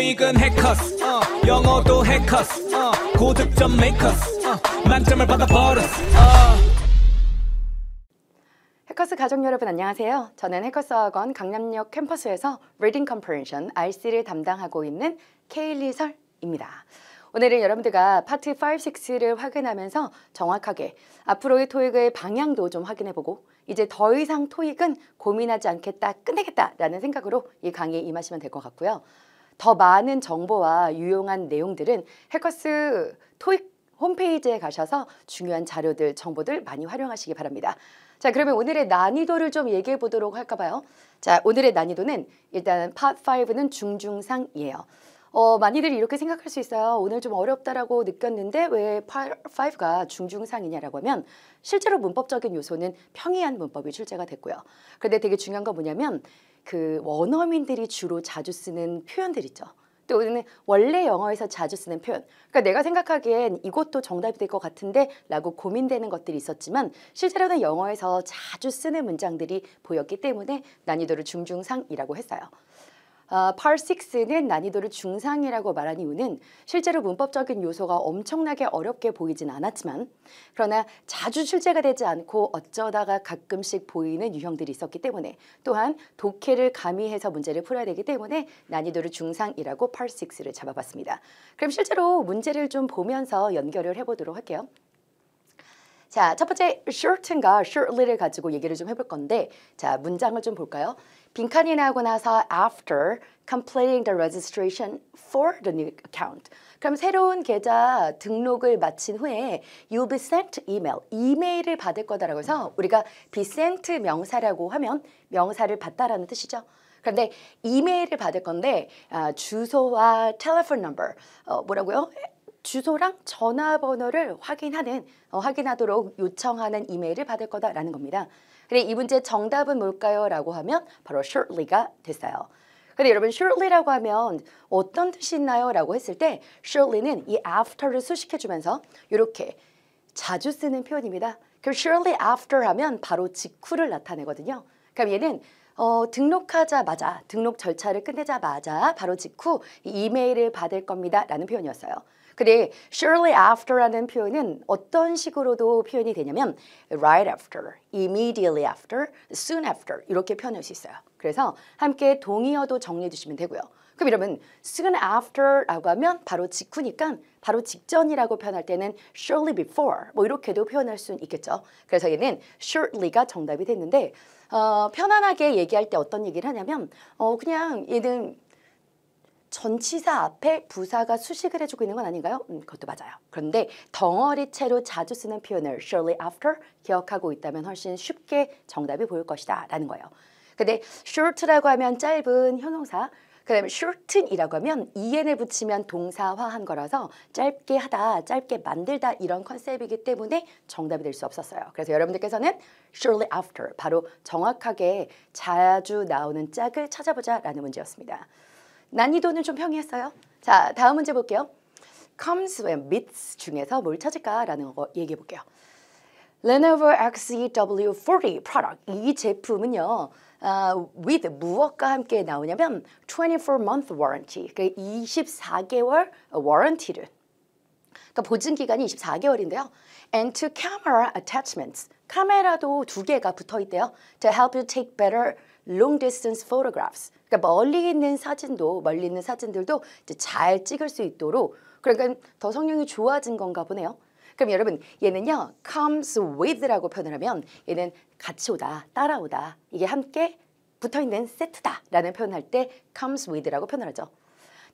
토익은 해커스 영어도 해커스 고득점 메이커스 만점을 받아버렸어 해커스 가족 여러분 안녕하세요. 저는 해커스 학원 강남역 캠퍼스에서 리딩 컴프레hen션 RC를 담당하고 있는 케일리설입니다. 오늘은 여러분들과 파트 5, 6를 확인하면서 정확하게 앞으로의 토익의 방향도 좀 확인해보고 이제 더 이상 토익은 고민하지 않겠다, 끝내겠다라는 생각으로 이 강의에 임하시면 될 것 같고요. 더 많은 정보와 유용한 내용들은 해커스 토익 홈페이지에 가셔서 중요한 자료들, 정보들 많이 활용하시기 바랍니다. 자, 그러면 오늘의 난이도를 좀 얘기해 보도록 할까 봐요. 자, 오늘의 난이도는 일단 파트 5는 중중상이에요. 많이들 이렇게 생각할 수 있어요. 오늘 좀 어렵다라고 느꼈는데 왜 파트 5가 중중상이냐라고 하면 실제로 문법적인 요소는 평이한 문법이 출제가 됐고요. 그런데 되게 중요한 건 뭐냐면 그 원어민들이 주로 자주 쓰는 표현들 있죠. 또 원래 영어에서 자주 쓰는 표현. 그러니까 내가 생각하기엔 이것도 정답이 될 것 같은데 라고 고민되는 것들이 있었지만 실제로는 영어에서 자주 쓰는 문장들이 보였기 때문에 난이도를 중중상이라고 했어요. 파트 6는 난이도를 중상이라고 말한 이유는 실제로 문법적인 요소가 엄청나게 어렵게 보이진 않았지만 그러나 자주 출제가 되지 않고 어쩌다가 가끔씩 보이는 유형들이 있었기 때문에 또한 독해를 가미해서 문제를 풀어야 되기 때문에 난이도를 중상이라고 파트 6를 잡아봤습니다. 그럼 실제로 문제를 좀 보면서 연결을 해보도록 할게요. 자, 첫 번째 short과 shortly를 가지고 얘기를 좀 해볼 건데 자, 문장을 좀 볼까요? 빈칸이 나고 나서 after completing the registration for the new account. 그럼 새로운 계좌 등록을 마친 후에 you'll be sent email. 이메일을 받을 거다라고 해서 우리가 be sent 명사라고 하면 명사를 받다라는 뜻이죠. 그런데 이메일을 받을 건데 주소와 telephone number 뭐라고요? 주소랑 전화번호를 확인하도록 요청하는 이메일을 받을 거다라는 겁니다. 그래, 이 문제 정답은 뭘까요? 라고 하면 바로 shortly가 됐어요. 근데 여러분 shortly라고 하면 어떤 뜻이 있나요? 라고 했을 때 shortly는 이 after를 수식해주면서 이렇게 자주 쓰는 표현입니다. 그럼 shortly after 하면 바로 직후를 나타내거든요. 그럼 얘는 등록하자마자 등록 절차를 끝내자마자 바로 직후 이메일을 받을 겁니다 라는 표현이었어요. 근데 shortly after라는 표현은 어떤 식으로도 표현이 되냐면 right after, immediately after, soon after 이렇게 표현할 수 있어요. 그래서 함께 동의어도 정리해 주시면 되고요. 그럼 여러분 soon after라고 하면 바로 직후니까 바로 직전이라고 표현할 때는 shortly before 뭐 이렇게도 표현할 수 있겠죠. 그래서 얘는 shortly가 정답이 됐는데 편안하게 얘기할 때 어떤 얘기를 하냐면 그냥 얘는 전치사 앞에 부사가 수식을 해주고 있는 건 아닌가요? 그것도 맞아요. 그런데 덩어리체로 자주 쓰는 표현을 shortly after 기억하고 있다면 훨씬 쉽게 정답이 보일 것이다 라는 거예요. 근데 short라고 하면 짧은 형용사, 그 다음에 shorten이라고 하면 en을 붙이면 동사화한 거라서 짧게 하다, 짧게 만들다 이런 컨셉이기 때문에 정답이 될 수 없었어요. 그래서 여러분들께서는 shortly after 바로 정확하게 자주 나오는 짝을 찾아보자 라는 문제였습니다. 난이도는 좀 평이했어요. 자, 다음 문제 볼게요. comes and meets 중에서 뭘 찾을까라는 거 얘기해 볼게요. Lenovo XCW40 product. 이 제품은요. with 무엇과 함께 나오냐면 24-month warranty. 그러니까 24개월 warranty를. 그러니까 보증 기간이 24개월인데요. And two camera attachments. 카메라도 2개가 붙어 있대요. To help you take better long distance photographs. 그러니까 멀리 있는 사진들도 이제 잘 찍을 수 있도록 그러니까 더 성능이 좋아진 건가 보네요. 그럼 여러분 얘는요 comes with라고 표현을 하면 얘는 같이 오다, 따라오다 이게 함께 붙어있는 세트다라는 표현할 때 comes with라고 표현을 하죠.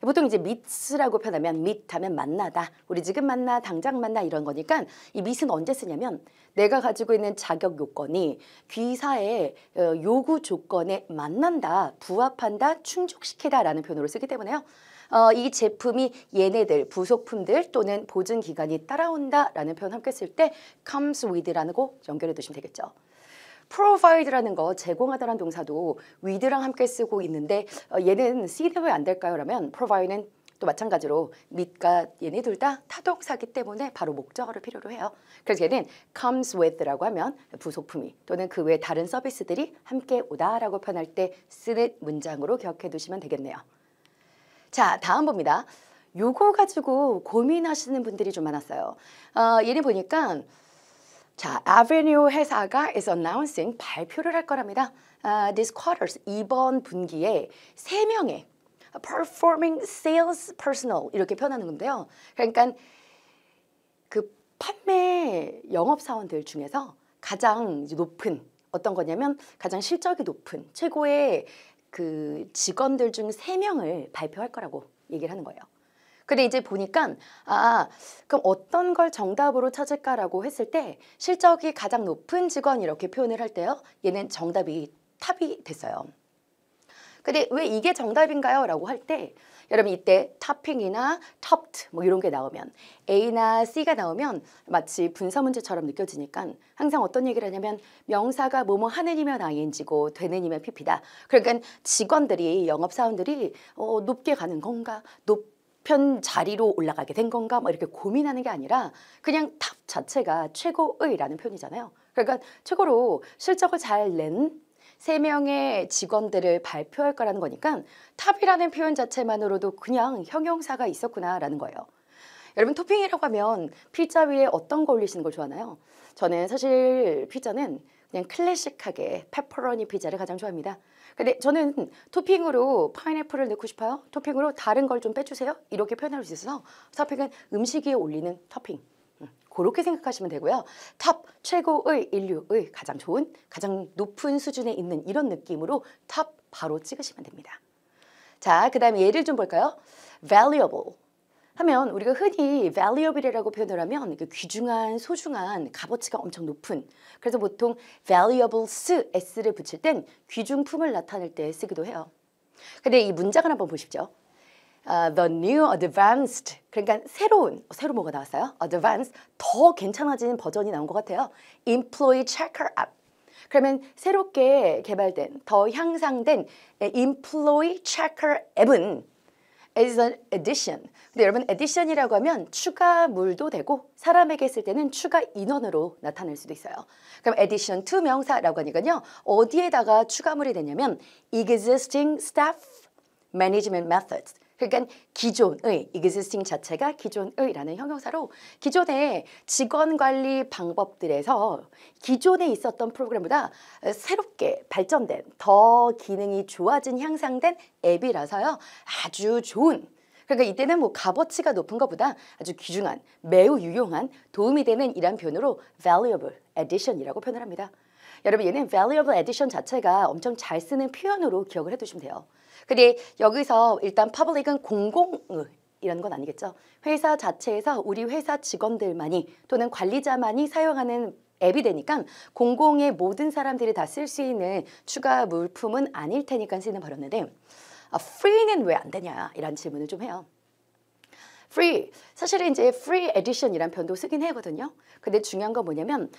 보통 이제 meets라고 표현하면 meet 하면 만나다. 우리 지금 만나, 당장 만나 이런 거니까 이 meet은 언제 쓰냐면 내가 가지고 있는 자격 요건이 귀사의 요구 조건에 만난다, 부합한다, 충족시키다 라는 표현으로 쓰기 때문에요. 이 제품이 얘네들, 부속품들 또는 보증 기간이 따라온다 라는 표현 함께 쓸 때 comes with라는 거 연결해 두시면 되겠죠. provide라는 거 제공하다라는 동사도 with랑 함께 쓰고 있는데 얘는 C는 왜 안 될까요? 라면 provide는 또 마찬가지로 meet과 얘네 둘 다 타동사기 때문에 바로 목적어를 필요로 해요. 그래서 얘는 comes with라고 하면 부속품이 또는 그 외 다른 서비스들이 함께 오다라고 표현할 때 쓰는 문장으로 기억해 두시면 되겠네요. 자, 다음 봅니다. 요거 가지고 고민하시는 분들이 좀 많았어요. 얘는 보니까 자, Avenue 회사가 is announcing 발표를 할 거랍니다. This quarters 이번 분기에 3명의 performing sales personnel 이렇게 표현하는 건데요. 그러니까 그 판매 영업 사원들 중에서 가장 이제 높은 어떤 거냐면 가장 실적이 높은 최고의 그 직원들 중 3명을 발표할 거라고 얘기를 하는 거예요. 근데 이제 보니까 그럼 어떤 걸 정답으로 찾을까라고 했을 때 실적이 가장 높은 직원 이렇게 표현을 할 때요. 얘는 정답이 탑이 됐어요. 근데 왜 이게 정답인가요? 라고 할 때 여러분 이때 topping이나 topped 뭐 이런 게 나오면 A나 C가 나오면 마치 분사 문제처럼 느껴지니까 항상 어떤 얘기를 하냐면 명사가 뭐뭐 하는이면 ing고 되는이면 pp다. 그러니까 직원들이 영업사원들이 높게 가는 건가? 높은 자리로 올라가게 된 건가? 뭐 이렇게 고민하는 게 아니라 그냥 탑 자체가 최고의라는 표현이잖아요. 그러니까 최고로 실적을 잘 낸 3명의 직원들을 발표할 거라는 거니까 탑이라는 표현 자체만으로도 그냥 형용사가 있었구나라는 거예요. 여러분 토핑이라고 하면 피자 위에 어떤 거 올리시는 걸 좋아하나요? 저는 사실 피자는 그냥 클래식하게 페퍼로니 피자를 가장 좋아합니다. 근데 저는 토핑으로 파인애플을 넣고 싶어요. 토핑으로 다른 걸 좀 빼주세요. 이렇게 표현할 수 있어서 토핑은 음식 위에 올리는 토핑. 그렇게 생각하시면 되고요. 탑, 최고의 인류의 가장 좋은, 가장 높은 수준에 있는 이런 느낌으로 탑 바로 찍으시면 됩니다. 자, 그 다음에 예를 좀 볼까요? valuable 하면 우리가 흔히 valuable이라고 표현을 하면 귀중한, 소중한, 값어치가 엄청 높은 그래서 보통 valuables, s를 붙일 땐 귀중품을 나타낼 때 쓰기도 해요. 근데 이 문장을 한번 보십시오. The new advanced 그러니까 새로 뭐가 나왔어요? advanced 더 괜찮아진 버전이 나온 것 같아요. employee checker app 그러면 새롭게 개발된 더 향상된 employee checker app은 is an addition. 근데 여러분 addition이라고 하면 추가물도 되고 사람에게 쓸 때는 추가 인원으로 나타낼 수도 있어요. 그럼 addition to 명사라고 하니까요. 어디에다가 추가물이 되냐면 existing staff management methods 그러니까 기존의 existing 자체가 기존의라는 형용사로 기존의 직원 관리 방법들에서 기존에 있었던 프로그램보다 새롭게 발전된 더 기능이 좋아진 향상된 앱이라서요. 아주 좋은 그러니까 이때는 뭐 값어치가 높은 것보다 아주 귀중한 매우 유용한 도움이 되는 이란 표현으로 valuable addition이라고 표현을 합니다. 여러분 얘는 valuable addition 자체가 엄청 잘 쓰는 표현으로 기억을 해두시면 돼요. 근데 여기서 일단 public은 공공이라는 건 아니겠죠. 회사 자체에서 우리 회사 직원들만이 또는 관리자만이 사용하는 앱이 되니까 공공의 모든 사람들이 다 쓸 수 있는 추가 물품은 아닐 테니까 쓰는 발언인데 free는 왜 안 되냐 이런 질문을 좀 해요. free 사실은 이제 free edition이란 표현도 쓰긴 하거든요. 근데 중요한 건 뭐냐면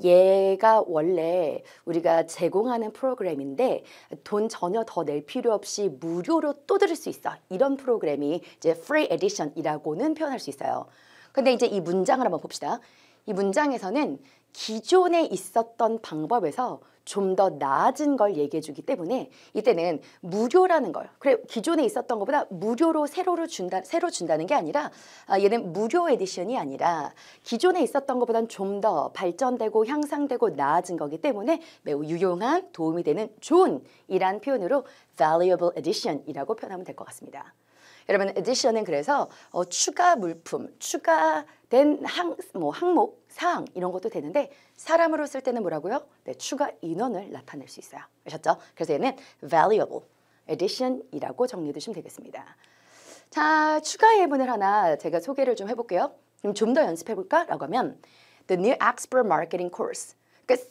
얘가 원래 우리가 제공하는 프로그램인데 돈 전혀 더 낼 필요 없이 무료로 또 들을 수 있어. 이런 프로그램이 이제 free edition이라고는 표현할 수 있어요. 근데 이제 이 문장을 한번 봅시다. 이 문장에서는 기존에 있었던 방법에서 좀 더 나아진 걸 얘기해 주기 때문에 이때는 무료라는 걸 그래 기존에 있었던 것보다 무료로 새로 준다는 게 아니라 얘는 무료 에디션이 아니라 기존에 있었던 것보다는 좀 더 발전되고 향상되고 나아진 거기 때문에 매우 유용한 도움이 되는 좋은 이란 표현으로 valuable addition이라고 표현하면 될 것 같습니다. 여러분 addition은 그래서 추가 물품, 추가된 항목, 사항 이런 것도 되는데 사람으로 쓸 때는 뭐라고요? 네, 추가 인원을 나타낼 수 있어요. 아셨죠? 그래서 얘는 valuable addition이라고 정리해 두시면 되겠습니다. 자, 추가 예문을 하나 제가 소개를 좀 해볼게요. 그럼 좀 더 연습해 볼까? 라고 하면 The new expert marketing course 그러니까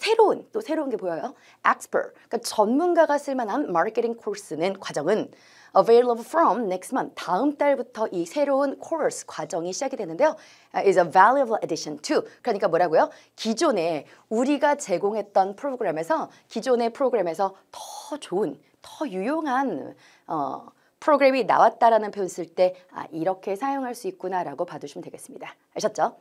새로운 게 보여요. expert, 그러니까 전문가가 쓸만한 마케팅 코스는 과정은 available from next month. 다음 달부터 이 새로운 course 과정이 시작이 되는데요. is a valuable addition to. 그러니까 뭐라고요? 기존에 우리가 제공했던 기존의 프로그램에서 더 좋은, 더 유용한 프로그램이 나왔다라는 표현 쓸 때 이렇게 사용할 수 있구나라고 봐두시면 되겠습니다. 아셨죠?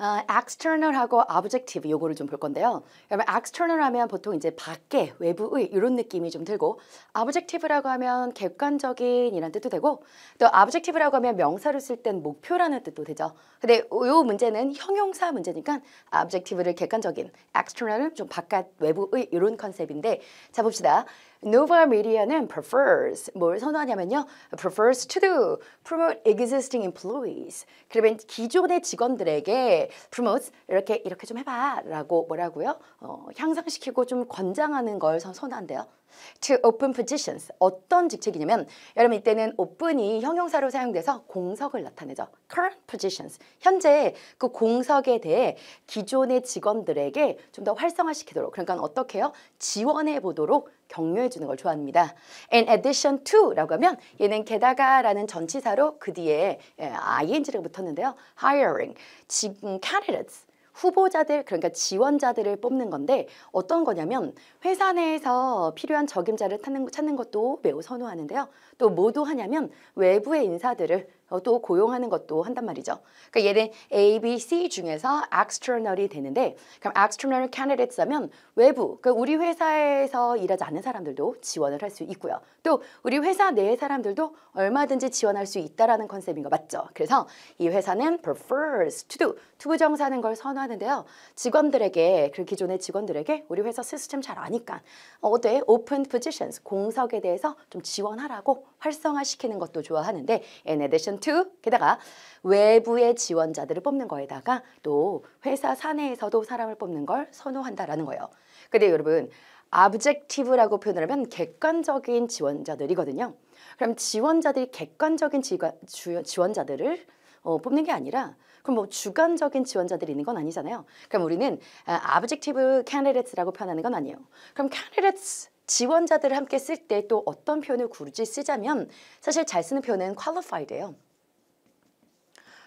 external하고 objective 요거를 좀 볼 건데요. 여러분 external 하면 보통 이제 밖에, 외부의 이런 느낌이 좀 들고 objective라고 하면 객관적인 이란 뜻도 되고 또 objective라고 하면 명사를 쓸 땐 목표라는 뜻도 되죠. 근데 요 문제는 형용사 문제니까 objective를 객관적인, external은 좀 바깥, 외부의 이런 컨셉인데 자 봅시다. Nova Media는 prefers 뭘 선호하냐면요. prefers to do, promote existing employees. 그러면 기존의 직원들에게 promote 이렇게 좀 해봐라고 뭐라고요? 향상시키고 좀 권장하는 걸 선호한대요. To open positions 어떤 직책이냐면 여러분 이때는 open이 형용사로 사용돼서 공석을 나타내죠. current positions 현재 그 공석에 대해 기존의 직원들에게 좀 더 활성화시키도록 그러니까 어떻게 해요? 지원해 보도록 격려해 주는 걸 좋아합니다. In addition to 라고 하면 얘는 게다가 라는 전치사로 그 뒤에 ing가 붙었는데요. hiring 지금 candidates 후보자들 그러니까 지원자들을 뽑는 건데 어떤 거냐면 회사 내에서 필요한 적임자를 찾는 것도 매우 선호하는데요. 또 뭐도 하냐면 외부의 인사들을 또 고용하는 것도 한단 말이죠. 그러니까 얘는 A, B, C 중에서 external이 되는데 그럼 external candidates 하면 외부, 그러니까 우리 회사에서 일하지 않는 사람들도 지원을 할 수 있고요. 또 우리 회사 내의 사람들도 얼마든지 지원할 수 있다라는 컨셉인 거 맞죠? 그래서 이 회사는 prefers to do, 투부정사하는 걸 선호하는데요. 직원들에게, 그 기존의 직원들에게 우리 회사 시스템 잘 아니까 어때? open positions, 공석에 대해서 좀 지원하라고 활성화시키는 것도 좋아하는데 in addition to 게다가 외부의 지원자들을 뽑는 거에다가 또 회사 사내에서도 사람을 뽑는 걸 선호한다라는 거예요. 근데 여러분 objective라고 표현을 하면 객관적인 지원자들이거든요. 그럼 지원자들이 객관적인 지원자들을 뽑는 게 아니라 그럼 뭐 주관적인 지원자들이 있는 건 아니잖아요. 그럼 우리는 objective candidates라고 표현하는 건 아니에요. 그럼 candidates 지원자들을 함께 쓸 때 또 어떤 표현을 굳이 쓰자면 사실 잘 쓰는 표현은 qualified예요.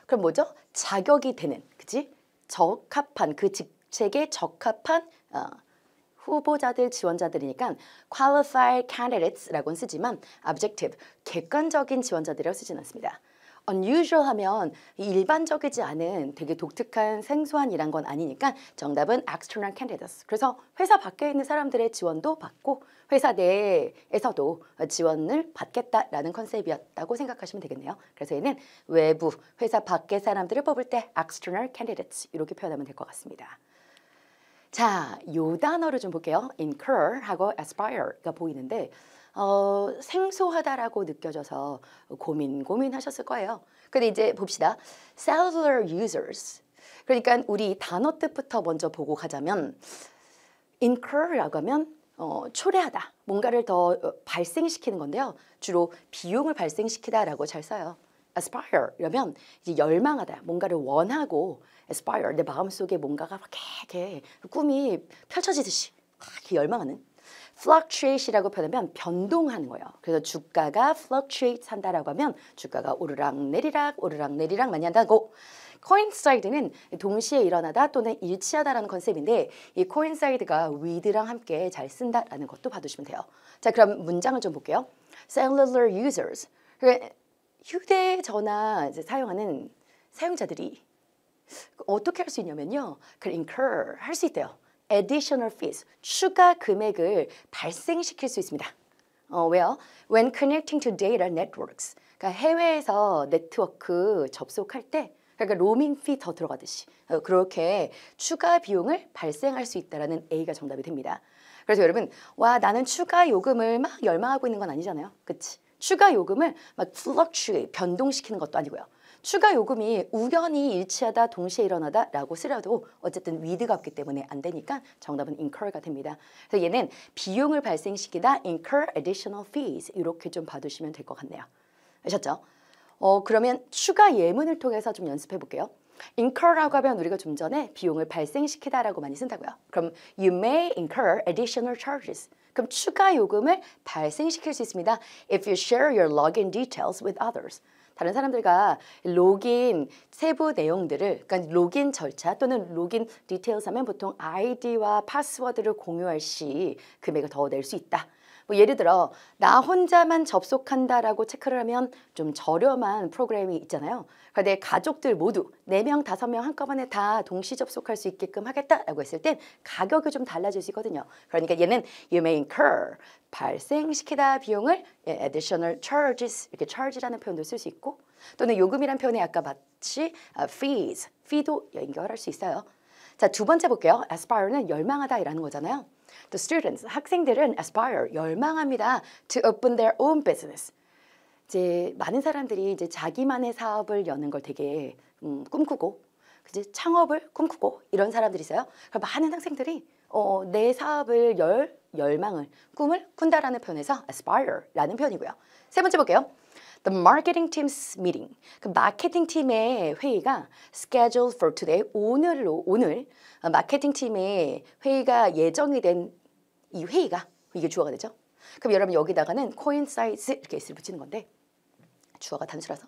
그럼 뭐죠? 자격이 되는, 그치? 적합한, 그 직책에 적합한 후보자들, 지원자들이니까 qualified candidates라고는 쓰지만 objective, 객관적인 지원자들이라고 쓰진 않습니다. unusual 하면 일반적이지 않은 되게 독특한 생소한 일한 건 아니니까 정답은 external candidates. 그래서 회사 밖에 있는 사람들의 지원도 받고 회사 내에서도 지원을 받겠다라는 컨셉이었다고 생각하시면 되겠네요. 그래서 얘는 외부, 회사 밖의 사람들을 뽑을 때 external candidates 이렇게 표현하면 될 것 같습니다. 자, 요 단어를 좀 볼게요. incur하고 aspire가 보이는데 생소하다라고 느껴져서 고민하셨을 거예요. 근데 이제 봅시다. cellular users. 그러니까 우리 단어 뜻부터 먼저 보고 가자면 incur라고 하면 초래하다. 뭔가를 더 발생시키는 건데요. 주로 비용을 발생시키다라고 잘 써요. aspire 이러면 이제 열망하다. 뭔가를 원하고 aspire 내 마음속에 뭔가가 이렇게 꿈이 펼쳐지듯이 이렇게 열망하는 fluctuate이라고 표현하면 변동하는 거예요. 그래서 주가가 fluctuate 한다라고 하면 주가가 오르락 내리락 많이 한다고 coincide는 동시에 일어나다 또는 일치하다라는 컨셉인데 이 coincide가 with랑 함께 잘 쓴다라는 것도 봐두시면 돼요. 자, 그럼 문장을 좀 볼게요. cellular users 휴대전화 이제 사용하는 사용자들이 어떻게 할 수 있냐면요. incur 할 수 있대요. additional fees, 추가 금액을 발생시킬 수 있습니다. 왜요? When connecting to data networks, 그러니까 해외에서 네트워크 접속할 때 그러니까 로밍 피 더 들어가듯이 그렇게 추가 비용을 발생할 수 있다라는 A가 정답이 됩니다. 그래서 여러분, 와 나는 추가 요금을 막 열망하고 있는 건 아니잖아요. 그치? 추가 요금을 막 fluctuate, 변동시키는 것도 아니고요. 추가 요금이 우연히 일치하다 동시에 일어나다 라고 쓰려도 어쨌든 with가 없기 때문에 안 되니까 정답은 incur가 됩니다. 그래서 얘는 비용을 발생시키다 incur additional fees 이렇게 좀 봐두시면 될 것 같네요. 아셨죠? 그러면 추가 예문을 통해서 좀 연습해 볼게요. incur라고 하면 우리가 좀 전에 비용을 발생시키다라고 많이 쓴다고요. 그럼 you may incur additional charges. 그럼 추가 요금을 발생시킬 수 있습니다. If you share your login details with others. 다른 사람들과 로긴 세부 내용들을 그러니까 로긴 절차 또는 로긴 디테일스 하면 보통 아이디와 파스워드를 공유할 시 금액을 더 낼 수 있다. 뭐 예를 들어 나 혼자만 접속한다라고 체크를 하면 좀 저렴한 프로그램이 있잖아요. 그러니까 내 가족들 모두 4명, 5명 한꺼번에 다 동시 접속할 수 있게끔 하겠다라고 했을 땐 가격이 좀 달라질 수 있거든요. 그러니까 얘는 you may incur, 발생시키다 비용을 additional charges, 이렇게 charge라는 표현도 쓸 수 있고 또는 요금이란 표현에 아까 마치 fees, fee도 연결할 수 있어요. 자, 두 번째 볼게요. aspire는 열망하다 이라는 거잖아요. The students, 학생들은 aspire, 열망합니다. to open their own business. 이제 많은 사람들이 이제 자기만의 사업을 여는 걸 되게 꿈꾸고, 그치? 창업을 꿈꾸고 이런 사람들이 있어요. 그럼 많은 학생들이 내 사업을 열망을, 꿈을 꾼다라는 표현에서 aspire라는 표현이고요. 세 번째 볼게요. The marketing team's meeting. 그 마케팅 팀의 회의가 scheduled for today. 오늘 마케팅 팀의 회의가 예정이 된 이 회의가 이게 주어가 되죠. 그럼 여러분 여기다가는 coincides 이렇게 S를 붙이는 건데 주어가 단수라서.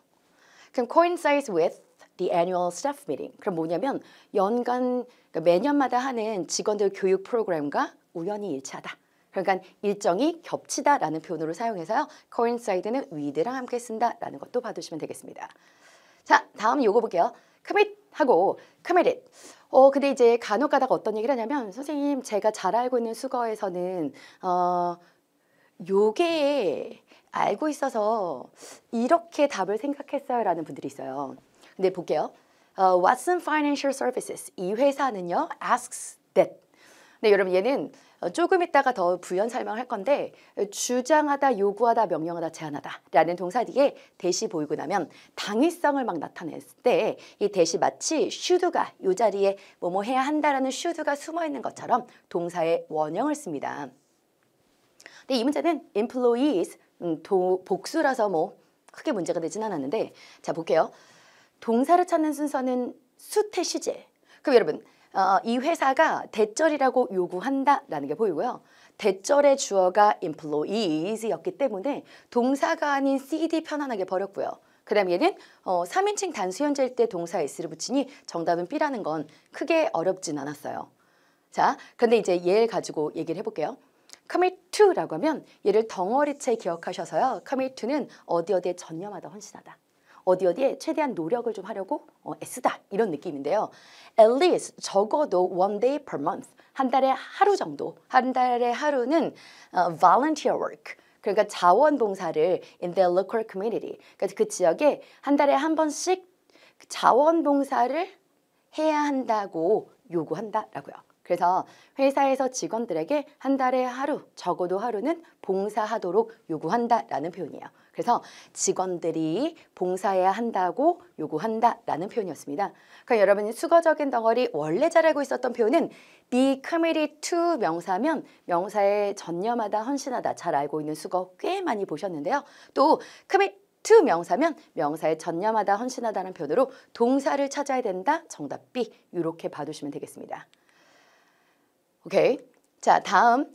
그럼 coincides with the annual staff meeting. 그럼 뭐냐면 연간 그러니까 매년마다 하는 직원들 교육 프로그램과 우연히 일치하다. 그러니까 일정이 겹치다라는 표현으로 사용해서요. coincide는 with랑 함께 쓴다라는 것도 봐두시면 되겠습니다. 자, 다음 요거 볼게요. commit 하고 committed. 근데 이제 간혹 가다가 어떤 얘기를 하냐면 선생님 제가 잘 알고 있는 수거에서는 요게 알고 있어서 이렇게 답을 생각했어요 라는 분들이 있어요. 근데 볼게요. Watson Financial Services 이 회사는요 asks that. 네, 여러분 얘는 조금 있다가 더 부연 설명할 건데 주장하다, 요구하다, 명령하다, 제안하다 라는 동사 뒤에 대시 보이고 나면 당위성을 막 나타냈을 때 이 대시 마치 should가 이 자리에 뭐뭐 해야 한다라는 should가 숨어있는 것처럼 동사의 원형을 씁니다. 근데 이 문제는 employees 복수라서 뭐 크게 문제가 되진 않았는데 자 볼게요. 동사를 찾는 순서는 수태 시제. 그럼 여러분 이 회사가 대절이라고 요구한다라는 게 보이고요. 대절의 주어가 employees였기 때문에 동사가 아닌 cd 편안하게 버렸고요. 그 다음에 얘는 3인칭 단수현재일 때 동사 s를 붙이니 정답은 B라는 건 크게 어렵진 않았어요. 자, 근데 이제 얘를 가지고 얘기를 해볼게요. commit to라고 하면 얘를 덩어리째 기억하셔서요. commit to는 어디에 전념하다, 헌신하다. 어디에 최대한 노력을 좀 하려고 애쓰다 이런 느낌인데요. At least 적어도 one day per month 한 달에 하루 정도 한 달에 하루는 volunteer work 그러니까 자원봉사를 in their local community 그러니까 그 지역에 한 달에 한 번씩 자원봉사를 해야 한다고 요구한다라고요. 그래서 회사에서 직원들에게 한 달에 하루, 적어도 하루는 봉사하도록 요구한다라는 표현이에요. 그래서 직원들이 봉사해야 한다고 요구한다라는 표현이었습니다. 그러니까 여러분이 수거적인 덩어리 원래 잘 알고 있었던 표현은 be committed to 명사면 명사에 전념하다, 헌신하다 잘 알고 있는 수거 꽤 많이 보셨는데요. 또 commit to 명사면 명사에 전념하다, 헌신하다는 표현으로 동사를 찾아야 된다. 정답 B 이렇게 봐두시면 되겠습니다. 오케이. 자, 다음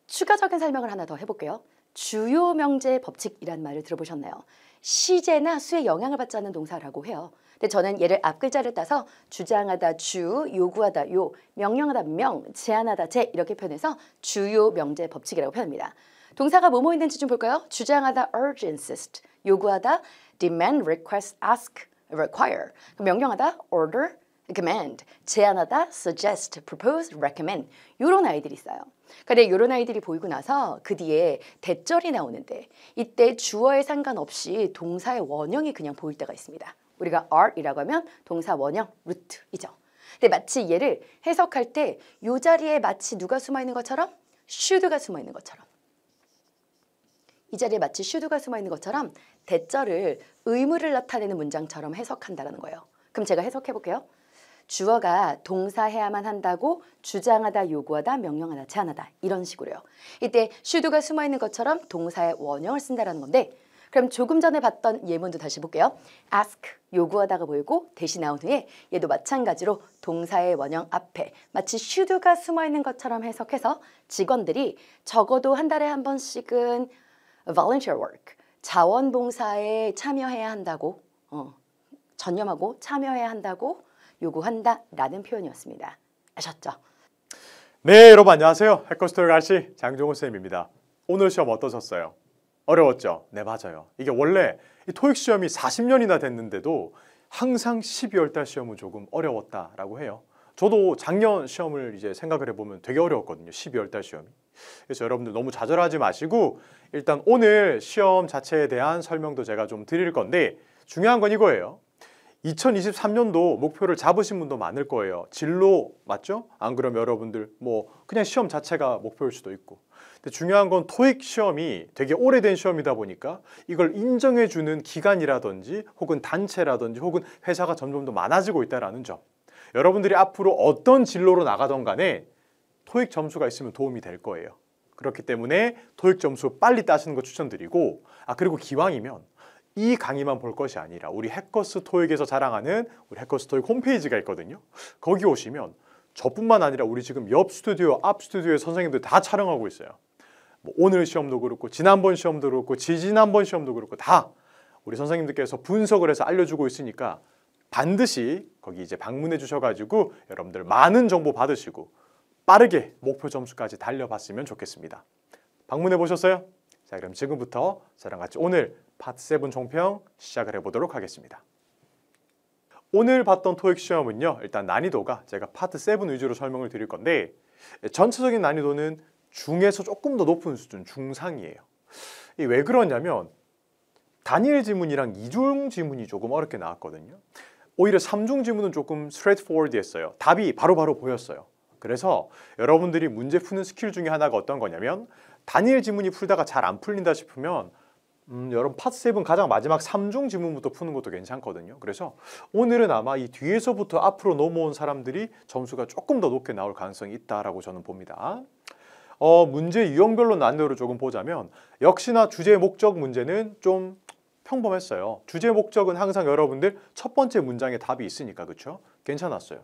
추가적인 설명을 하나 더 해볼게요. 주요 명제 법칙이라는 말을 들어보셨나요? 시제나 수에 영향을 받지 않는 동사라고 해요. 근데 저는 얘를 앞글자를 따서 주장하다 주, 요구하다 요, 명령하다 명, 제안하다 제 이렇게 표현해서 주요 명제 법칙이라고 표현합니다. 동사가 뭐뭐 있는지 좀 볼까요? 주장하다 urge, insist, 요구하다 demand, request, ask, require, 명령하다 order, command, 제안하다 suggest, propose, recommend 이런 아이들이 있어요. 근데 이런 아이들이 보이고 나서 그 뒤에 대절이 나오는데 이때 주어에 상관없이 동사의 원형이 그냥 보일 때가 있습니다. 우리가 are이라고 하면 동사 원형 root이죠. 근데 마치 얘를 해석할 때 이 자리에 마치 누가 숨어있는 것처럼 should가 숨어있는 것처럼 이 자리에 마치 should가 숨어있는 것처럼 대절을 의무를 나타내는 문장처럼 해석한다는 거예요. 그럼 제가 해석해 볼게요. 주어가 동사해야만 한다고 주장하다, 요구하다, 명령하다, 제안하다 이런 식으로요. 이때 should가 숨어있는 것처럼 동사의 원형을 쓴다는 건데 그럼 조금 전에 봤던 예문도 다시 볼게요. ask, 요구하다가 보이고 대시 나온 후에 얘도 마찬가지로 동사의 원형 앞에 마치 should가 숨어있는 것처럼 해석해서 직원들이 적어도 한 달에 한 번씩은 volunteer work, 자원봉사에 참여해야 한다고 전념하고 참여해야 한다고 요구한다라는 표현이었습니다. 아셨죠? 네, 여러분 안녕하세요. 해커스토리 가르치 장종호 쌤입니다. 오늘 시험 어떠셨어요? 어려웠죠? 네, 맞아요. 이게 원래 이 토익 시험이 40년이나 됐는데도 항상 12월 달 시험은 조금 어려웠다라고 해요. 저도 작년 시험을 이제 생각을 해보면 되게 어려웠거든요. 12월 달 시험이. 그래서 여러분들 너무 좌절하지 마시고 일단 오늘 시험 자체에 대한 설명도 제가 좀 드릴 건데 중요한 건 이거예요. 2023년도 목표를 잡으신 분도 많을 거예요. 진로 맞죠? 안 그러면 여러분들 뭐 그냥 시험 자체가 목표일 수도 있고. 근데 중요한 건 토익 시험이 되게 오래된 시험이다 보니까 이걸 인정해주는 기관이라든지 혹은 단체라든지 혹은 회사가 점점 더 많아지고 있다는 점. 여러분들이 앞으로 어떤 진로로 나가던 간에 토익 점수가 있으면 도움이 될 거예요. 그렇기 때문에 토익 점수 빨리 따시는 거 추천드리고 그리고 기왕이면 이 강의만 볼 것이 아니라 우리 해커스 토익에서 자랑하는 우리 해커스 토익 홈페이지가 있거든요. 거기 오시면 저뿐만 아니라 우리 지금 옆 스튜디오, 앞 스튜디오의 선생님들 다 촬영하고 있어요. 뭐 오늘 시험도 그렇고 지난번 시험도 그렇고 지지난번 시험도 그렇고 다 우리 선생님들께서 분석을 해서 알려주고 있으니까 반드시 거기 이제 방문해 주셔가지고 여러분들 많은 정보 받으시고 빠르게 목표 점수까지 달려봤으면 좋겠습니다. 방문해 보셨어요? 자, 그럼 지금부터 저랑 같이 오늘 파트 7 총평 시작을 해보도록 하겠습니다. 오늘 봤던 토익 시험은요, 일단 난이도가 제가 파트 7 위주로 설명을 드릴 건데 전체적인 난이도는 중에서 조금 더 높은 수준, 중상이에요. 이게 왜 그러냐면 단일 지문이랑 이중 지문이 조금 어렵게 나왔거든요. 오히려 3중 지문은 조금 straightforward했어요. 답이 바로바로 보였어요. 그래서 여러분들이 문제 푸는 스킬 중에 하나가 어떤 거냐면 단일 지문이 풀다가 잘 안 풀린다 싶으면 여러분 파트 7 가장 마지막 3중 지문부터 푸는 것도 괜찮거든요. 그래서 오늘은 아마 이 뒤에서부터 앞으로 넘어온 사람들이 점수가 조금 더 높게 나올 가능성이 있다라고 저는 봅니다. 문제 유형별로 난이도를 조금 보자면 역시나 주제 목적 문제는 좀 평범했어요. 주제 목적은 항상 여러분들 첫 번째 문장에 답이 있으니까 그렇죠? 괜찮았어요.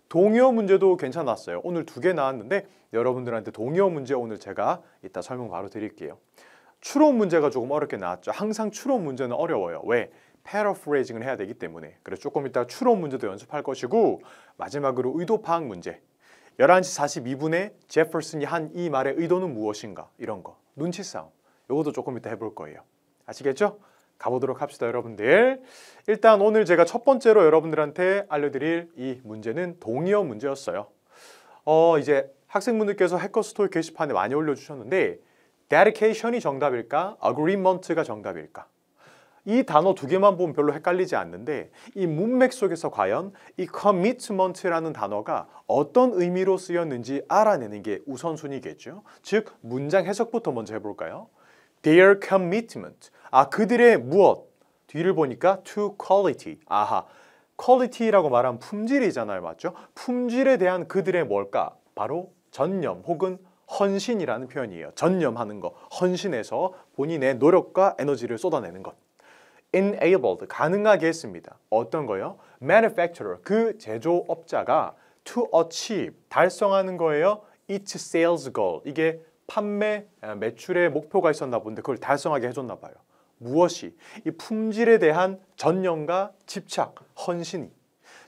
동의어 문제도 괜찮았어요. 오늘 2개 나왔는데 여러분들한테 동의어 문제 오늘 제가 이따 설명 바로 드릴게요. 추론 문제가 조금 어렵게 나왔죠. 항상 추론 문제는 어려워요. 왜? 패러프레이징을 해야 되기 때문에. 그래서 조금 이따 추론 문제도 연습할 것이고 마지막으로 의도 파악 문제. 11시 42분에 제퍼슨이 한 이 말의 의도는 무엇인가? 이런 거. 눈치 싸움. 이것도 조금 이따 해볼 거예요. 아시겠죠? 가보도록 합시다, 여러분들. 일단 오늘 제가 첫 번째로 여러분들한테 알려드릴 이 문제는 동의어 문제였어요. 이제 학생분들께서 해커스 토익 게시판에 많이 올려주셨는데 dedication이 정답일까? agreement가 정답일까? 이 단어 2개만 보면 별로 헷갈리지 않는데 이 문맥 속에서 과연 이 commitment라는 단어가 어떤 의미로 쓰였는지 알아내는 게 우선순위겠죠. 즉 문장 해석부터 먼저 해볼까요? Their commitment. 그들의 무엇? 뒤를 보니까 to quality. quality라고 말하면 품질이잖아요. 맞죠? 품질에 대한 그들의 뭘까? 바로 전념 혹은 헌신이라는 표현이에요. 전념하는 거, 헌신해서 본인의 노력과 에너지를 쏟아내는 것. enabled, 가능하게 했습니다. 어떤 거요? manufacturer, 그 제조업자가 to achieve, 달성하는 거예요. its sales goal, 이게 판매, 매출의 목표가 있었나 본데 그걸 달성하게 해줬나 봐요. 무엇이? 이 품질에 대한 전념과 집착, 헌신이.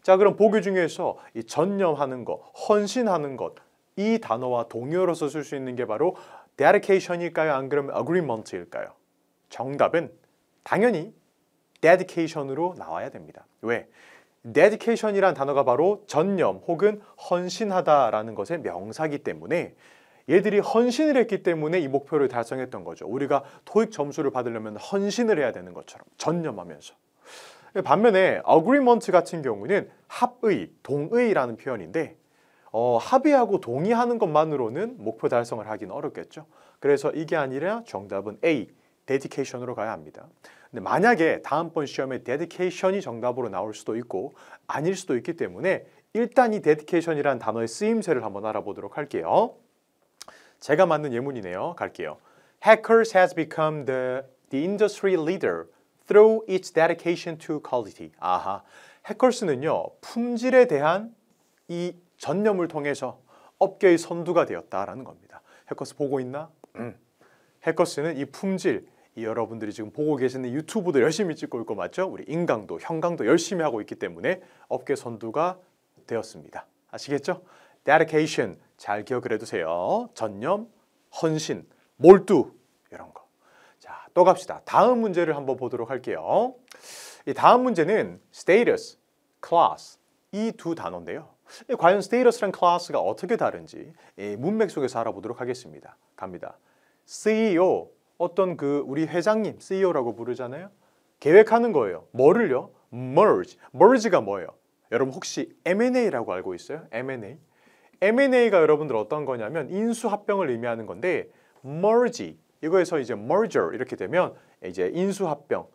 자, 그럼 보기 중에서 이 전념하는 것, 헌신하는 것, 이 단어와 동의어로서 쓸 수 있는 게 바로 dedication일까요? 안 그러면 agreement일까요? 정답은 당연히 dedication으로 나와야 됩니다. 왜? dedication이란 단어가 바로 전념 혹은 헌신하다라는 것의 명사이기 때문에 얘들이 헌신을 했기 때문에 이 목표를 달성했던 거죠. 우리가 토익 점수를 받으려면 헌신을 해야 되는 것처럼 전념하면서. 반면에 agreement 같은 경우는 합의, 동의라는 표현인데 합의하고 동의하는 것만으로는 목표 달성을 하기는 어렵겠죠. 그래서 이게 아니라 정답은 A, dedication으로 가야 합니다. 근데 만약에 다음번 시험에 dedication이 정답으로 나올 수도 있고 아닐 수도 있기 때문에 일단 이 dedication이라는 단어의 쓰임새를 한번 알아보도록 할게요. 제가 만든 예문이네요. 갈게요. Hackers has become the industry leader through its dedication to quality. 해커스는요, 품질에 대한 이 전념을 통해서 업계의 선두가 되었다라는 겁니다. 해커스 보고 있나? 해커스는 이 품질, 이 여러분들이 지금 보고 계시는 유튜브도 열심히 찍고 있고 맞죠? 우리 인강도, 형강도 열심히 하고 있기 때문에 업계 선두가 되었습니다. 아시겠죠? dedication 잘 기억을 해두세요. 전념, 헌신, 몰두 이런 거. 자, 또 갑시다. 다음 문제를 한번 보도록 할게요. 이 다음 문제는 status, class 이 두 단어인데요. 과연 status랑 class가 어떻게 다른지 문맥 속에서 알아보도록 하겠습니다. 갑니다. CEO, 어떤 우리 회장님 CEO라고 부르잖아요. 계획하는 거예요. 뭐를요? merge. merge가 뭐예요? 여러분 혹시 M&A라고 알고 있어요? M&A? M&A가 여러분들 어떤 거냐면 인수합병을 의미하는 건데 merge, 이거에서 이제 merger 이렇게 되면 이제 인수합병,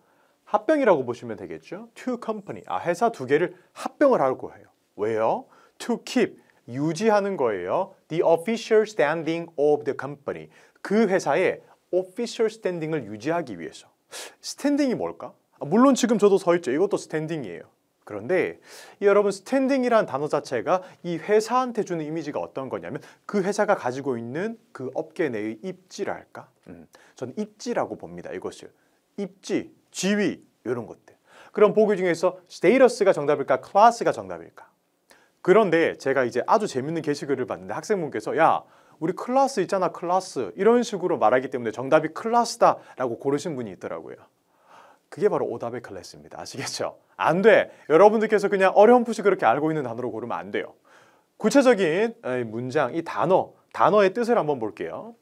합병이라고 보시면 되겠죠. two company, 회사 두 개를 합병을 하려고 해요. 왜요? to keep, 유지하는 거예요. the official standing of the company. 그 회사의 official standing을 유지하기 위해서. 스탠딩이 뭘까? 물론 지금 저도 서 있죠. 이것도 스탠딩이에요. 그런데 여러분 스탠딩이라는 단어 자체가 이 회사한테 주는 이미지가 어떤 거냐면 그 회사가 가지고 있는 그 업계 내의 입지랄까? 저는 입지라고 봅니다. 이것을. 입지, 지위 이런 것들. 그럼 보기 중에서 스테이터스가 정답일까? 클래스가 정답일까? 그런데 제가 이제 아주 재밌는 게시글을 봤는데 학생분께서 야 우리 클래스 있잖아 클래스 이런 식으로 말하기 때문에 정답이 클래스다 라고 고르신 분이 있더라고요. 그게 바로 오답의 클래스입니다. 아시겠죠? 안 돼. 여러분들께서 그냥 어렴풋이 그렇게 알고 있는 단어로 고르면 안 돼요. 구체적인 문장, 이 단어의 뜻을 한번 볼게요.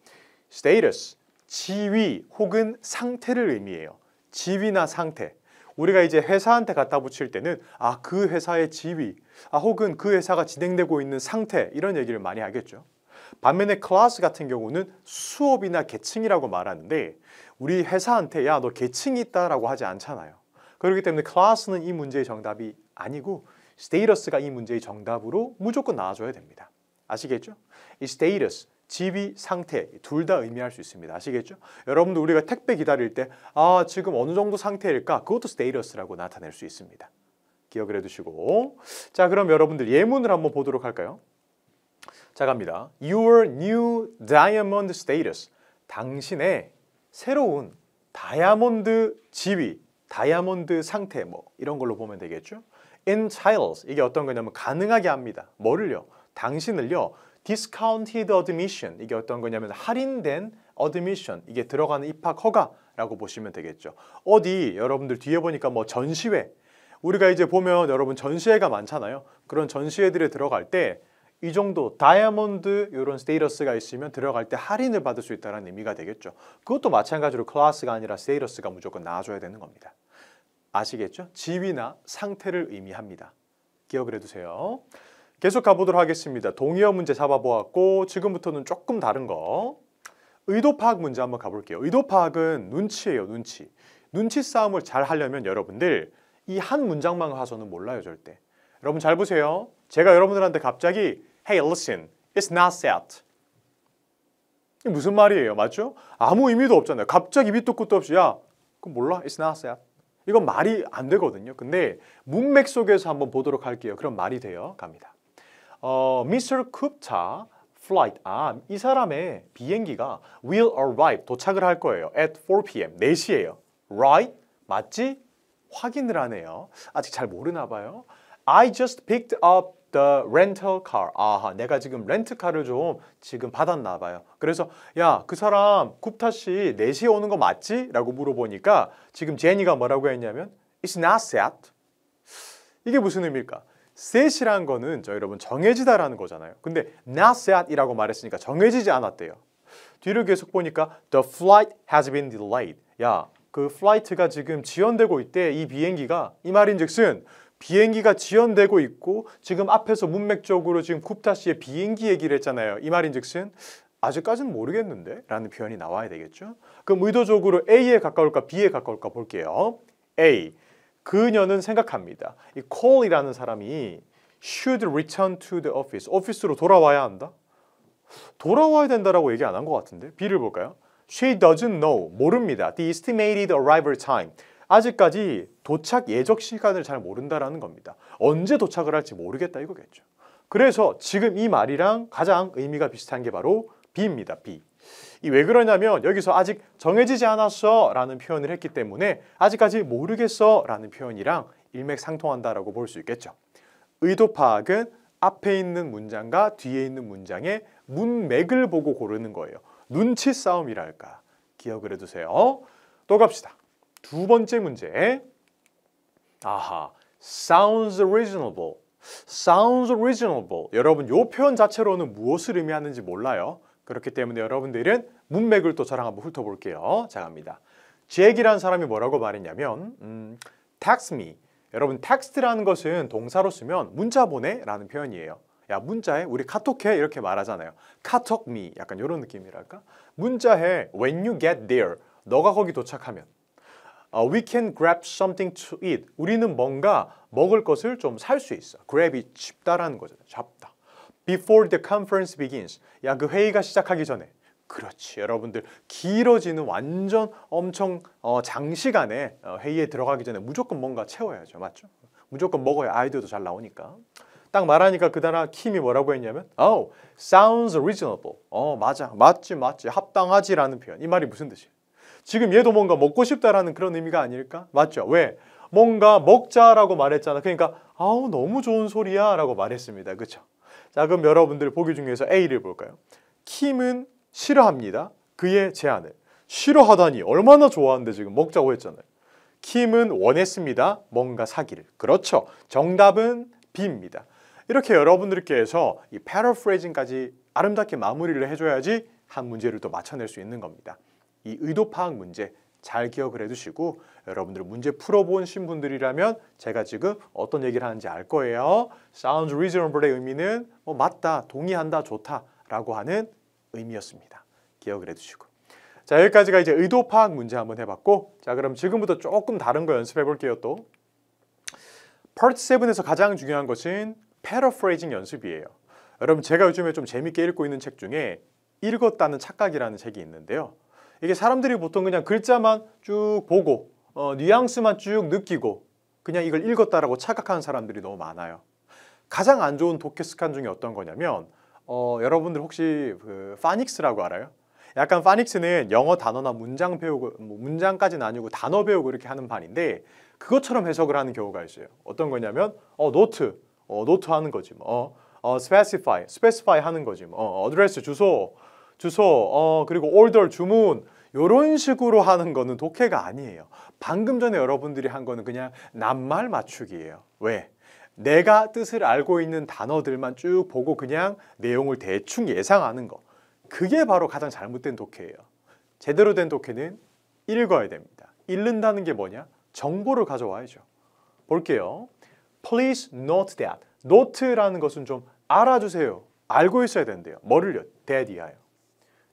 status, 지위 혹은 상태를 의미해요. 지위나 상태. 우리가 이제 회사한테 갖다 붙일 때는 그 회사의 지위, 혹은 그 회사가 진행되고 있는 상태 이런 얘기를 많이 하겠죠. 반면에 클래스 같은 경우는 수업이나 계층이라고 말하는데 우리 회사한테 야 너 계층이 있다라고 하지 않잖아요. 그렇기 때문에 클래스는 이 문제의 정답이 아니고 스테이터스가 이 문제의 정답으로 무조건 나와줘야 됩니다. 아시겠죠? 이 스테이터스, 지위, 상태 둘 다 의미할 수 있습니다. 아시겠죠? 여러분들 우리가 택배 기다릴 때 지금 어느 정도 상태일까? 그것도 스테이터스라고 나타낼 수 있습니다. 기억을 해두시고 자 그럼 여러분들 예문을 한번 보도록 할까요? 자 갑니다. Your new diamond status. 당신의 새로운 다이아몬드 지위, 다이아몬드 상태 뭐 이런 걸로 보면 되겠죠. Entitles 이게 어떤 거냐면 가능하게 합니다. 뭐를요? 당신을요. Discounted admission 이게 어떤 거냐면 할인된 admission 이게 들어가는 입학 허가라고 보시면 되겠죠. 어디 여러분들 뒤에 보니까 뭐 전시회 우리가 이제 보면 여러분 전시회가 많잖아요. 그런 전시회들에 들어갈 때 이 정도 다이아몬드 이런 스테이터스가 있으면 들어갈 때 할인을 받을 수 있다는 의미가 되겠죠. 그것도 마찬가지로 클래스가 아니라 스테이터스가 무조건 나와줘야 되는 겁니다. 아시겠죠? 지위나 상태를 의미합니다. 기억을 해두세요. 계속 가보도록 하겠습니다. 동의어 문제 잡아보았고 지금부터는 조금 다른 거 의도 파악 문제 한번 가볼게요. 의도 파악은 눈치예요. 눈치. 눈치 싸움을 잘 하려면 여러분들 이 한 문장만 가서는 몰라요. 절대. 여러분 잘 보세요. 제가 여러분들한테 갑자기 Hey, listen, it's not set. 이게 무슨 말이에요? 맞죠? 아무 의미도 없잖아요. 갑자기 밑도 끝도 없이 야, 그럼 몰라? It's not set. 이건 말이 안 되거든요. 근데 문맥 속에서 한번 보도록 할게요. 그럼 말이 돼요. 갑니다. Mr. Gupta flight. 이 사람의 비행기가 will arrive. 도착을 할 거예요. At 4 p.m. 4시예요. Right? 맞지? 확인을 하네요. 아직 잘 모르나 봐요. I just picked up the rental car. 내가 지금 렌트카를 좀 지금 받았나 봐요. 그래서 야, 그 사람 굽타 씨 4시에 오는 거 맞지? 라고 물어보니까 지금 제니가 뭐라고 했냐면 It's not set. 이게 무슨 의미일까? set이란 거는 여러분 정해지다라는 거잖아요. 근데 not set 이라고 말했으니까 정해지지 않았대요. 뒤를 계속 보니까 The flight has been delayed. 야, 그 플라이트가 지금 지연되고 있대. 이 비행기가 이 말인즉슨 비행기가 지연되고 있고 지금 앞에서 문맥적으로 지금 굽타 씨의 비행기 얘기를 했잖아요. 이 말인즉슨 아직까지는 모르겠는데 라는 표현이 나와야 되겠죠. 그럼 의도적으로 A에 가까울까 B에 가까울까 볼게요. A. 그녀는 생각합니다. 이 Cole이라는 사람이 should return to the office. 오피스로 돌아와야 한다? 돌아와야 된다라고 얘기 안 한 것 같은데. B를 볼까요? She doesn't know. 모릅니다. The estimated arrival time. 아직까지 도착 예적 시간을 잘 모른다라는 겁니다. 언제 도착을 할지 모르겠다 이거겠죠. 그래서 지금 이 말이랑 가장 의미가 비슷한 게 바로 B입니다. B. 이 왜 그러냐면 여기서 아직 정해지지 않았어 라는 표현을 했기 때문에 아직까지 모르겠어 라는 표현이랑 일맥상통한다라고 볼 수 있겠죠. 의도 파악은 앞에 있는 문장과 뒤에 있는 문장의 문맥을 보고 고르는 거예요. 눈치 싸움이랄까 기억을 해두세요. 또 갑시다. 두 번째 문제. 아하, sounds reasonable. sounds reasonable. 여러분 이 표현 자체로는 무엇을 의미하는지 몰라요. 그렇기 때문에 여러분들은 문맥을 또 저랑 한번 훑어볼게요. 자 갑니다. 잭이라는 사람이 뭐라고 말했냐면 text me. 여러분 텍스트라는 것은 동사로 쓰면 문자 보내 라는 표현이에요. 야 문자해 우리 카톡해 이렇게 말하잖아요. 카톡 me 약간 이런 느낌이랄까. 문자해 when you get there. 너가 거기 도착하면 we can grab something to eat. 우리는 뭔가 먹을 것을 좀 살 수 있어. grab이 집다라는 거죠. 잡다. before the conference begins. 야 그 회의가 시작하기 전에. 그렇지 여러분들 길어지는 완전 엄청 장시간에 회의에 들어가기 전에 무조건 뭔가 채워야죠. 맞죠? 무조건 먹어야 아이디어도 잘 나오니까. 딱 말하니까 그 단어 킴이 뭐라고 했냐면 Oh, sounds reasonable. 맞아. 맞지 합당하지라는 표현. 이 말이 무슨 뜻이에요? 지금 얘도 뭔가 먹고 싶다라는 그런 의미가 아닐까? 맞죠? 왜? 뭔가 먹자라고 말했잖아. 그러니까 아우 너무 좋은 소리야 라고 말했습니다. 그렇죠? 자 그럼 여러분들 보기 중에서 A를 볼까요? 킴은 싫어합니다. 그의 제안을. 싫어하다니 얼마나 좋아하는데 지금 먹자고 했잖아요. 킴은 원했습니다. 뭔가 사기를. 그렇죠. 정답은 B입니다. 이렇게 여러분들께서 이 paraphrasing까지 아름답게 마무리를 해줘야지 한 문제를 또 맞춰낼 수 있는 겁니다. 이 의도 파악 문제 잘 기억을 해두시고 여러분들 문제 풀어보신 분들이라면 제가 지금 어떤 얘기를 하는지 알 거예요. Sounds reasonable의 의미는 뭐 맞다, 동의한다, 좋다 라고 하는 의미였습니다. 기억을 해두시고 자 여기까지가 이제 의도 파악 문제 한번 해봤고 자 그럼 지금부터 조금 다른 거 연습해 볼게요. 또 Part 7에서 가장 중요한 것은 paraphrasing 연습이에요. 여러분 제가 요즘에 좀 재밌게 읽고 있는 책 중에 읽었다는 착각이라는 책이 있는데요. 이게 사람들이 보통 그냥 글자만 쭉 보고 뉘앙스만 쭉 느끼고 그냥 이걸 읽었다라고 착각하는 사람들이 너무 많아요. 가장 안 좋은 독해 습관 중에 어떤 거냐면 여러분들 혹시 그 파닉스라고 알아요? 약간 파닉스는 영어 단어나 문장 배우고 문장까지는 아니고 단어 배우고 이렇게 하는 반인데 그것처럼 해석을 하는 경우가 있어요. 어떤 거냐면 노트 하는 거지 뭐. specify 하는 거지 뭐. address 주소 그리고 order 주문 이런 식으로 하는 거는 독해가 아니에요. 방금 전에 여러분들이 한 거는 그냥 낱말 맞추기예요. 왜? 내가 뜻을 알고 있는 단어들만 쭉 보고 그냥 내용을 대충 예상하는 거. 그게 바로 가장 잘못된 독해예요. 제대로 된 독해는 읽어야 됩니다. 읽는다는 게 뭐냐? 정보를 가져와야죠. 볼게요. Please note that. note라는 것은 좀 알아주세요. 알고 있어야 된대요. 뭐를요? that이야요.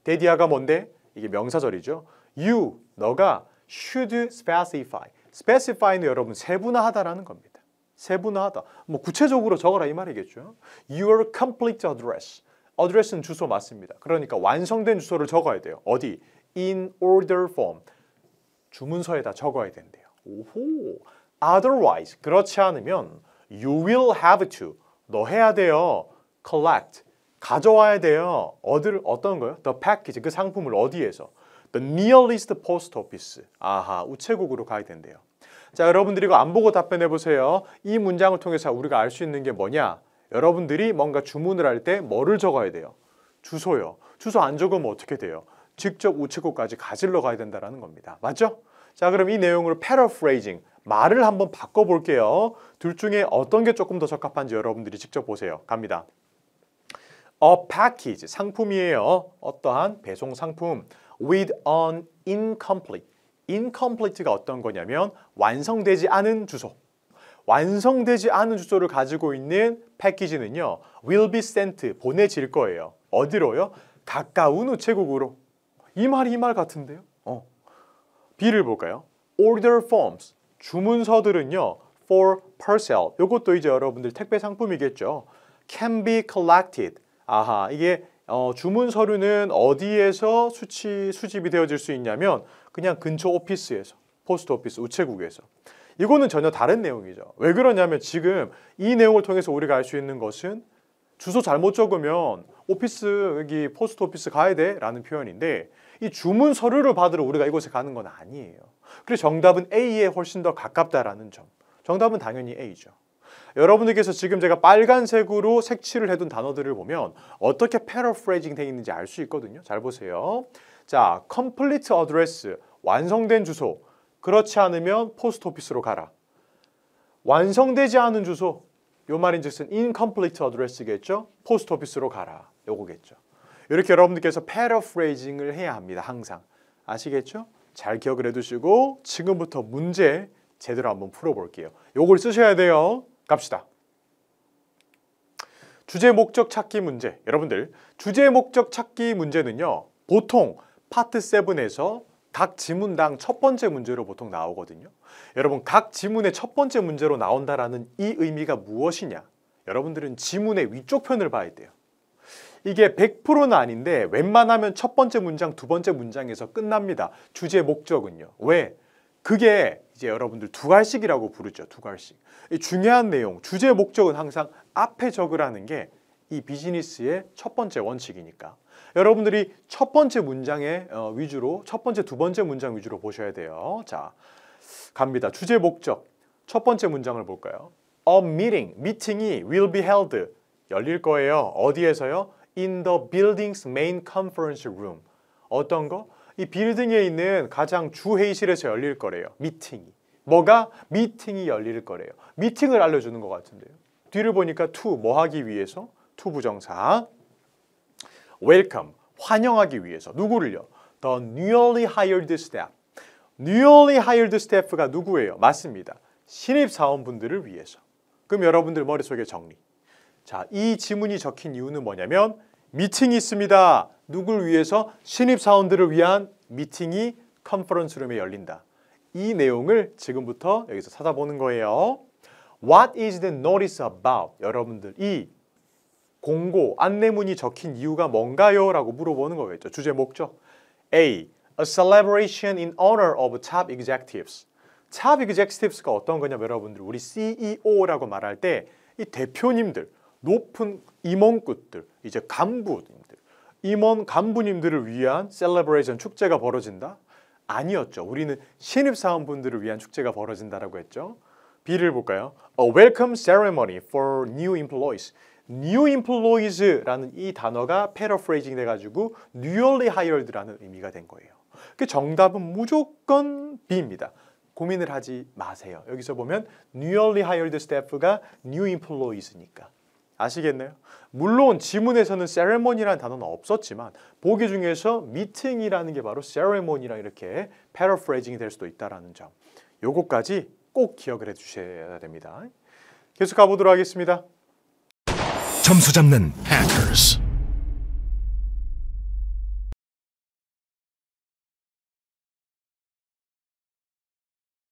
that이야가 뭔데? 이게 명사절이죠. You, 너가 should specify. specify는 여러분 세분화하다라는 겁니다. 세분화하다. 뭐 구체적으로 적어라 이 말이겠죠. Your complete address. address는 주소 맞습니다. 그러니까 완성된 주소를 적어야 돼요. 어디? In order form. 주문서에다 적어야 된대요. 오호. Otherwise. 그렇지 않으면 you will have to. 너 해야 돼요. collect. 가져와야 돼요. 어떤 거요? The package. 그 상품을 어디에서? The nearest post office. 아하. 우체국으로 가야 된대요. 자, 여러분들이 이거 안 보고 답변해 보세요. 이 문장을 통해서 우리가 알 수 있는 게 뭐냐? 여러분들이 뭔가 주문을 할 때 뭐를 적어야 돼요? 주소요. 주소 안 적으면 어떻게 돼요? 직접 우체국까지 가지러 가야 된다는 겁니다. 맞죠? 자, 그럼 이 내용으로 paraphrasing, 말을 한번 바꿔볼게요. 둘 중에 어떤 게 조금 더 적합한지 여러분들이 직접 보세요. 갑니다. A package, 상품이에요. 어떠한 배송 상품 with an incomplete. incomplete가 어떤 거냐면 완성되지 않은 주소. 완성되지 않은 주소를 가지고 있는 패키지는요. will be sent, 보내질 거예요. 어디로요? 가까운 우체국으로. 이 말이 이 말 같은데요? B를 볼까요? order forms, 주문서들은요. for parcel, 이것도 이제 여러분들 택배 상품이겠죠. can be collected. 아하, 이게 주문 서류는 어디에서 수집이 되어질 수 있냐면 그냥 근처 오피스에서, 포스트 오피스, 우체국에서. 이거는 전혀 다른 내용이죠. 왜 그러냐면 지금 이 내용을 통해서 우리가 알 수 있는 것은 주소 잘못 적으면 오피스, 여기 포스트 오피스 가야 돼 라는 표현인데 이 주문 서류를 받으러 우리가 이곳에 가는 건 아니에요. 그래서 정답은 A에 훨씬 더 가깝다라는 점. 정답은 당연히 A죠. 여러분들께서 지금 제가 빨간색으로 색칠을 해둔 단어들을 보면 어떻게 패러프레이징 되어 있는지 알 수 있거든요. 잘 보세요. 자, complete address, 완성된 주소. 그렇지 않으면 포스트 오피스로 가라. 완성되지 않은 주소, 요 말인즉슨 incomplete address겠죠. 포스트 오피스로 가라. 요거겠죠. 이렇게 여러분들께서 패러프레이징을 해야 합니다. 항상. 아시겠죠? 잘 기억을 해두시고 지금부터 문제 제대로 한번 풀어볼게요. 요걸 쓰셔야 돼요. 갑시다. 주제 목적 찾기 문제. 여러분들 주제 목적 찾기 문제는요. 보통 파트 7에서 각 지문당 첫 번째 문제로 보통 나오거든요. 여러분 각 지문의 첫 번째 문제로 나온다라는 이 의미가 무엇이냐? 여러분들은 지문의 위쪽 편을 봐야 돼요. 이게 100%는 아닌데 웬만하면 첫 번째 문장, 두 번째 문장에서 끝납니다. 주제 목적은요. 왜? 그게 이제 여러분들 두갈식이라고 부르죠. 두갈식. 이 중요한 내용, 주제 목적은 항상 앞에 적으라는 게 이 비즈니스의 첫 번째 원칙이니까. 여러분들이 첫 번째 문장의 위주로, 첫 번째, 두 번째 문장 위주로 보셔야 돼요. 자, 갑니다. 주제 목적. 첫 번째 문장을 볼까요? A meeting, 미팅이 will be held, 열릴 거예요. 어디에서요? In the building's main conference room. 어떤 거? 이 빌딩에 있는 가장 주 회의실에서 열릴 거래요. 미팅이. 뭐가? 미팅이 열릴 거래요. 미팅을 알려주는 것 같은데요. 뒤를 보니까 to, 뭐 하기 위해서? to 부정사. welcome, 환영하기 위해서. 누구를요? The newly hired staff. newly hired staff가 누구예요? 맞습니다. 신입사원분들을 위해서. 그럼 여러분들 머릿속에 정리. 자, 이 지문이 적힌 이유는 뭐냐면 미팅이 있습니다. 누굴 위해서? 신입사원들을 위한 미팅이 컨퍼런스룸에 열린다. 이 내용을 지금부터 여기서 찾아보는 거예요. What is the notice about? 여러분들 이 공고, 안내문이 적힌 이유가 뭔가요? 라고 물어보는 거겠죠. 주제 목적. A. A celebration in honor of top executives. top executives가 어떤 거냐면 여러분들 우리 CEO라고 말할 때 이 대표님들, 높은 임원급들, 이제 간부님들, 임원 간부님들을 위한 셀러브레이션 축제가 벌어진다? 아니었죠. 우리는 신입사원분들을 위한 축제가 벌어진다라고 했죠. B를 볼까요? A welcome ceremony for new employees. new employees라는 이 단어가 패러프레이징 돼가지고 newly hired라는 의미가 된 거예요. 그 정답은 무조건 B입니다. 고민을 하지 마세요. 여기서 보면 newly hired staff가 new employees니까. 아시겠나요? 물론 지문에서는 ceremony라는 단어는 없었지만 보기 중에서 meeting이라는 게 바로 ceremony랑 이렇게 패러프레이징이 될 수도 있다는 점. 요거까지 꼭 기억을 해주셔야 됩니다. 계속 가보도록 하겠습니다. 점수 잡는 Hackers.